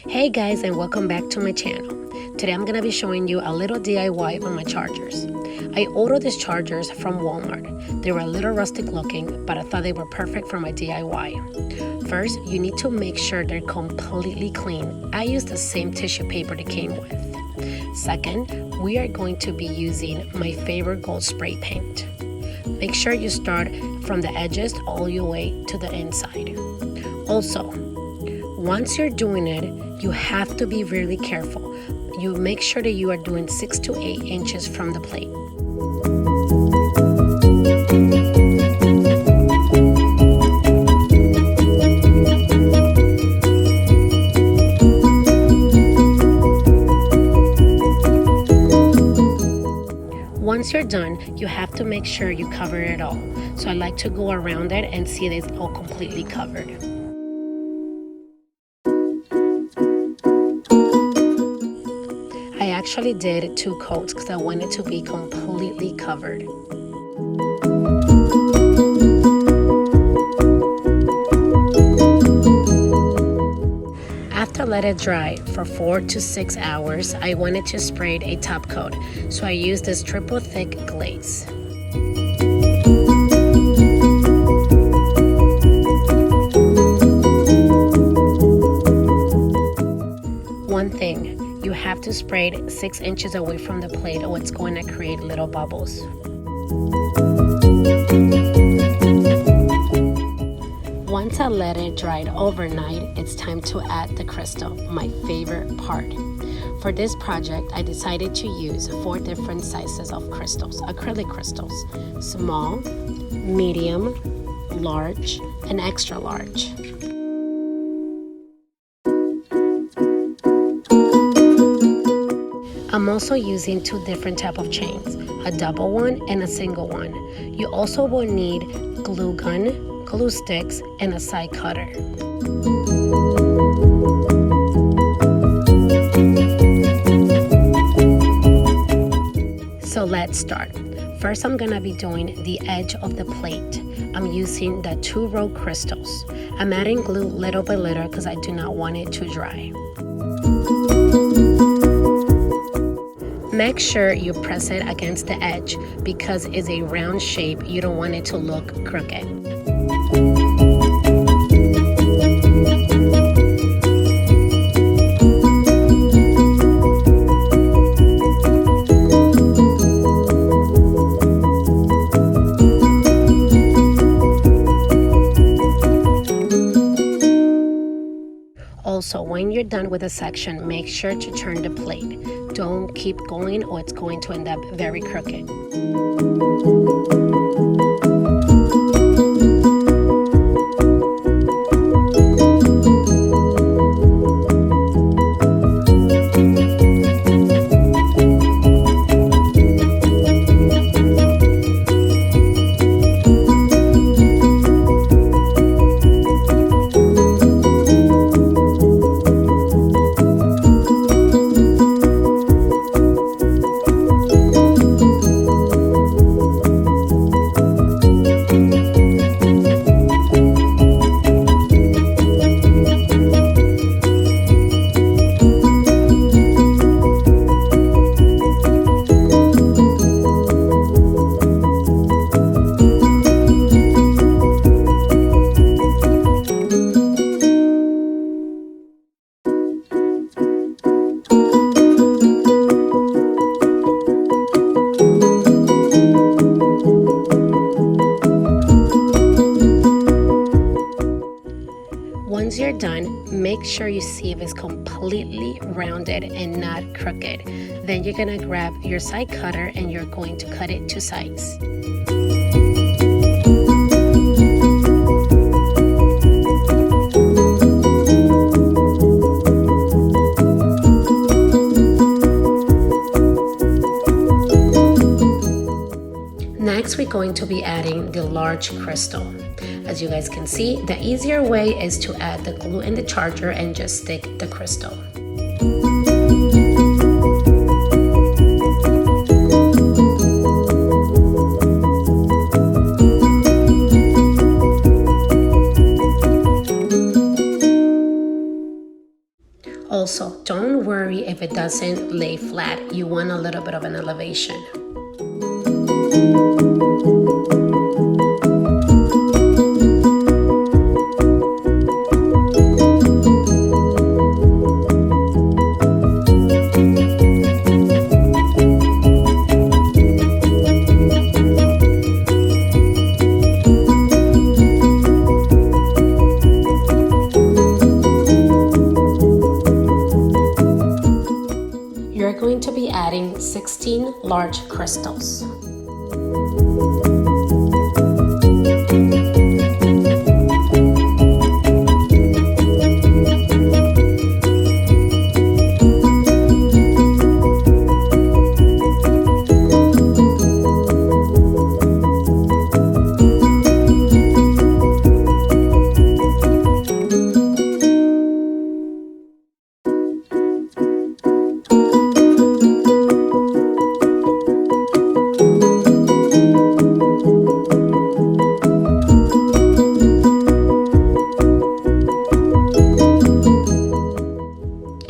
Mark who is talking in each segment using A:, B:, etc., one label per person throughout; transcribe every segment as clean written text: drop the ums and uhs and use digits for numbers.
A: Hey guys, and welcome back to my channel. Today I'm gonna be showing you a little DIY on my chargers. I ordered these chargers from Walmart. They were a little rustic looking, but I thought they were perfect for my DIY. First, you need to make sure they're completely clean. I used the same tissue paper they came with. Second, we are going to be using my favorite gold spray paint. Make sure you start from the edges all the way to the inside. Also, once you're doing it, you have to be really careful. You make sure that you are doing 6 to 8 inches from the plate. Once you're done, you have to make sure you cover it all. So I like to go around it and see that it's all completely covered. I actually did 2 coats because I wanted to be completely covered. After let it dry for 4 to 6 hours, I wanted to spray a top coat, so I used this triple thick glaze. One thing, you have to spray it 6 inches away from the plate or it's going to create little bubbles. Once I let it dry overnight, it's time to add the crystal, my favorite part. For this project, I decided to use 4 different sizes of crystals, acrylic crystals: small, medium, large, and extra large. I'm also using 2 different types of chains, a double one and a single one. You also will need glue gun, glue sticks, and a side cutter. So let's start. First, I'm gonna be doing the edge of the plate. I'm using the 2-row crystals. I'm adding glue little by little because I do not want it to dry. Make sure you press it against the edge because it's a round shape. You don't want it to look crooked. Also, when you're done with a section, make sure to turn the plate. Don't keep going or it's going to end up very crooked. Once you're done, make sure you see if it's completely rounded and not crooked. Then you're gonna grab your side cutter and you're going to cut it to size. Next, we're going to be adding the large crystal. As you guys can see, the easier way is to add the glue in the charger and just stick the crystal. Also, don't worry if it doesn't lay flat. You want a little bit of an elevation. You're going to be adding 16 large crystals.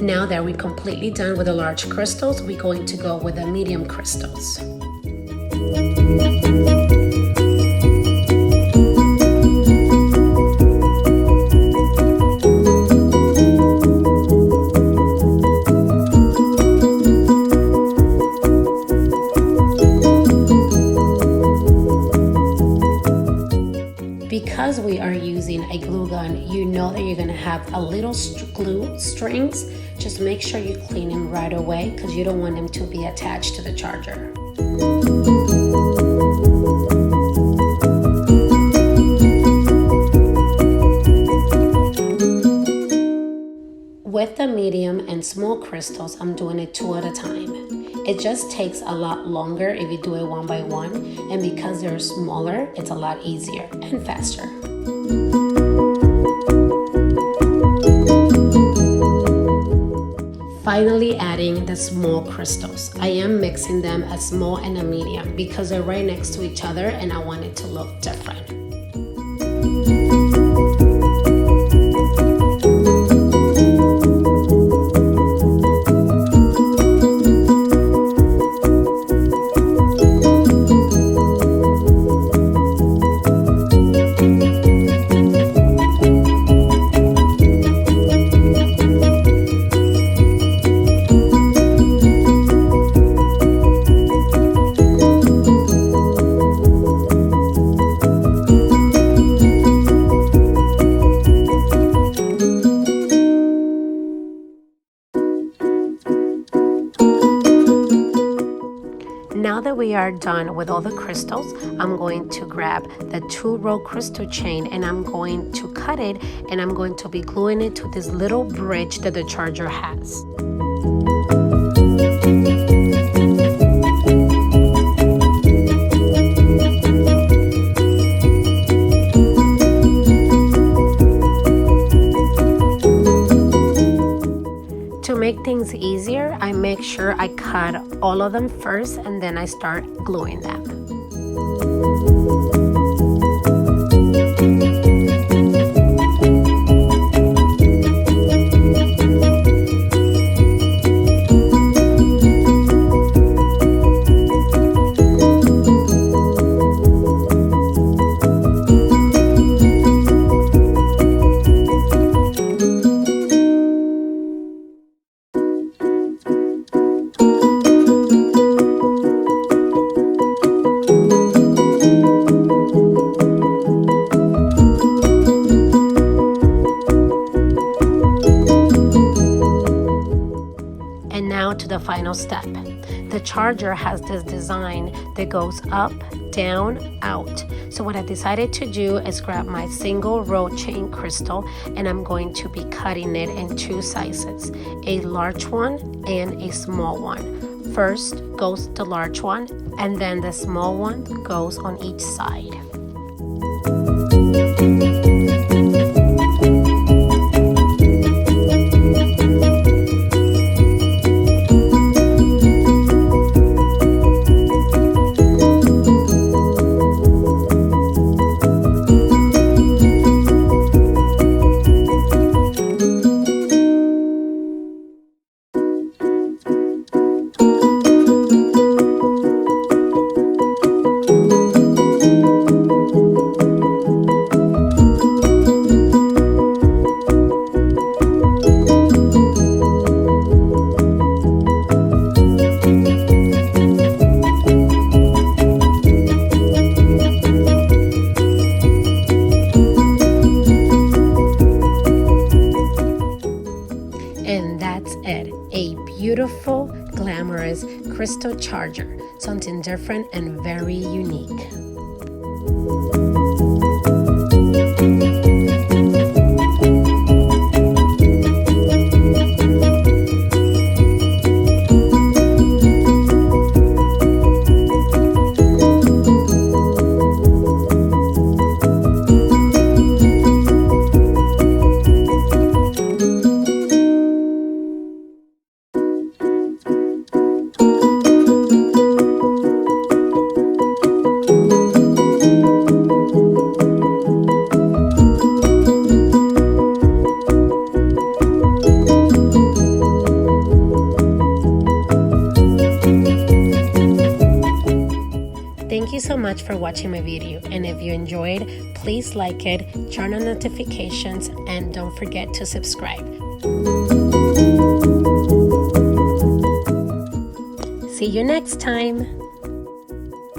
A: Now that we're completely done with the large crystals, we're going to go with the medium crystals. Because we are using a glue gun, you know that you're going to have a little glue strings. Just make sure you clean them right away because you don't want them to be attached to the charger. With the medium and small crystals, I'm doing it 2 at a time. It just takes a lot longer if you do it 1 by 1, and because they're smaller, it's a lot easier and faster. Finally adding the small crystals. I am mixing them a small and a medium because they're right next to each other and I want it to look different. Now that we are done with all the crystals, I'm going to grab the 2-row crystal chain and I'm going to cut it and I'm going to be gluing it to this little bridge that the charger has. To make things easier, I make sure I cut all of them first and then I start gluing them. To the final step. The charger has this design that goes up, down, out. So what I decided to do is grab my single row chain crystal and I'm going to be cutting it in 2 sizes, a large one and a small one. First goes the large one and then the small one goes on each side. That's it. A beautiful, glamorous crystal charger. Something different and very unique. Thank you so much for watching my video, and if you enjoyed, please like it, turn on notifications, and don't forget to subscribe. See you next time!